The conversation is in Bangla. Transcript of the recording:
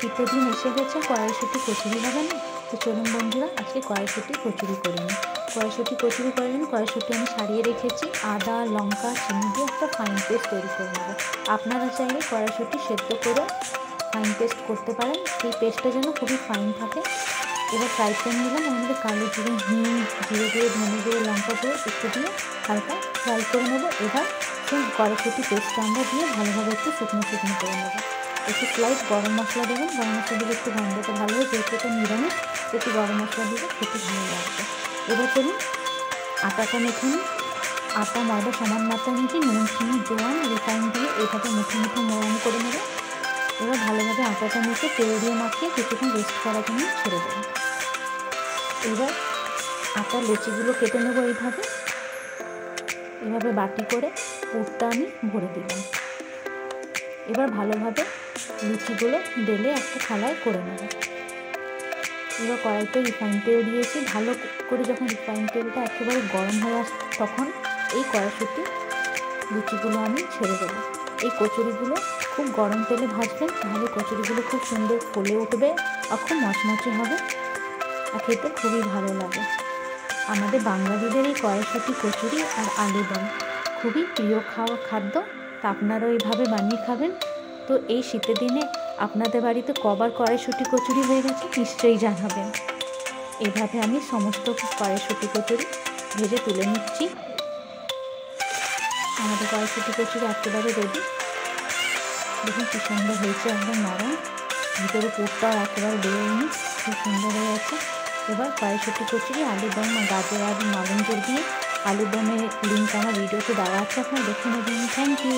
শীতের দিন এসে গেছে, কড়াইশুঁটি কচুরি হবে না? তো চলুন বন্ধুরা, আজকে কড়াইশুঁটি কচুরি করে নিই। কড়াইশুঁটি কচুরি করে নিন। কড়াইশুঁটি আমি ছাড়িয়ে রেখেছি। আদা, লঙ্কা, চিনি দিয়ে একটা ফাইন পেস্ট তৈরি করে নেব। আপনারা চাইলে কড়াইশুঁটি সেদ্ধ করে ফাইন পেস্ট করতে পারেন, এই পেস্টটা যেন খুবই ফাইন থাকে। এবার ফ্রাই প্যান নিলাম, ওর মধ্যে কালো জিরে, হিং, জিরে গুঁড়ো, ধনে গুঁড়ো, লঙ্কা গুঁড়ো একটু দিয়ে হালকা ফ্রাই করে নেবো। এবার সেই কড়াইশুঁটি পেস্টটা আমরা দিয়ে ভালোভাবে একটু শুকনো শুকনো করে নেবো। একটু স্লাইড গরম মশলা দেবেন, গরম মশলা দিলে একটু গন্ধটা ভালো হয়, যেহেতু এটা নিরামিষ একটু গরম মশলা দিলে খেতে ভালো লাগবে। এবার চলুন আটাটা মেখে নিই। আটা ময়দা সমান মাত্রায় নিয়েছি, নুন, চিনি, জোয়ান, রিফাইন দিয়ে এভাবে মুঠো মুঠো মোয়াম করে নেবে। এবার ভালোভাবে আটাটা মেখে তেল দিয়ে মাখিয়ে কিছুক্ষণ রেস্ট করার জন্য ছেড়ে দেবো। এবার আটার লুচিগুলো কেটে নেবো এভাবে বাটি করে পুরটা আমি ভরে দিলাম। এবার ভালোভাবে লুচিগুলো বেলে একটা থালায় করে নেব। এবার কড়াইতে রিফাইন তেল দিয়েছি, ভালো করে যখন রিফাইন তেলটা একেবারে গরম হয়ে আসে তখন এই কড়াইশুঁটি লুচিগুলো আমি ছেড়ে দেবো। এই কচুরিগুলো খুব গরম তেলে ভাজবেন, তাহলে কচুরিগুলো খুব সুন্দর ফুলে উঠবে আর খুব মচমচে হবে আর খেতে খুবই ভালো লাগে। আমাদের বাঙালিদের এই কড়াইশুঁটি কচুরি আর আলু দম খুবই প্রিয় খাদ্য। তা আপনারাও এইভাবে বানিয়ে খাবেন। তো এই শীতের দিনে আপনাদের বাড়িতে কবার কড়াইশুঁটি কচুরি হয়ে গেছে নিশ্চয়ই জানাবেন। এভাবে আমি সমস্ত কড়াইশুঁটি কচুরি ভেজে তুলে নিচ্ছি। আমাদের কড়াইশুঁটি কচুরি একেবারে রেডি। দেখুন কি সুন্দর হয়েছে, একদম নরম, ভিতরে পুরটাও একেবারে বেরোয়নি, খুব সুন্দর হয়ে আছে। এবার কড়াইশুঁটি কচুরি, আলু দম, গাজর আর নলেন গুড় দিয়ে আলু দমের লিঙ্ক আমার ভিডিওতে দেওয়া আছে, আপনারা দেখে নেবেন। Thank you.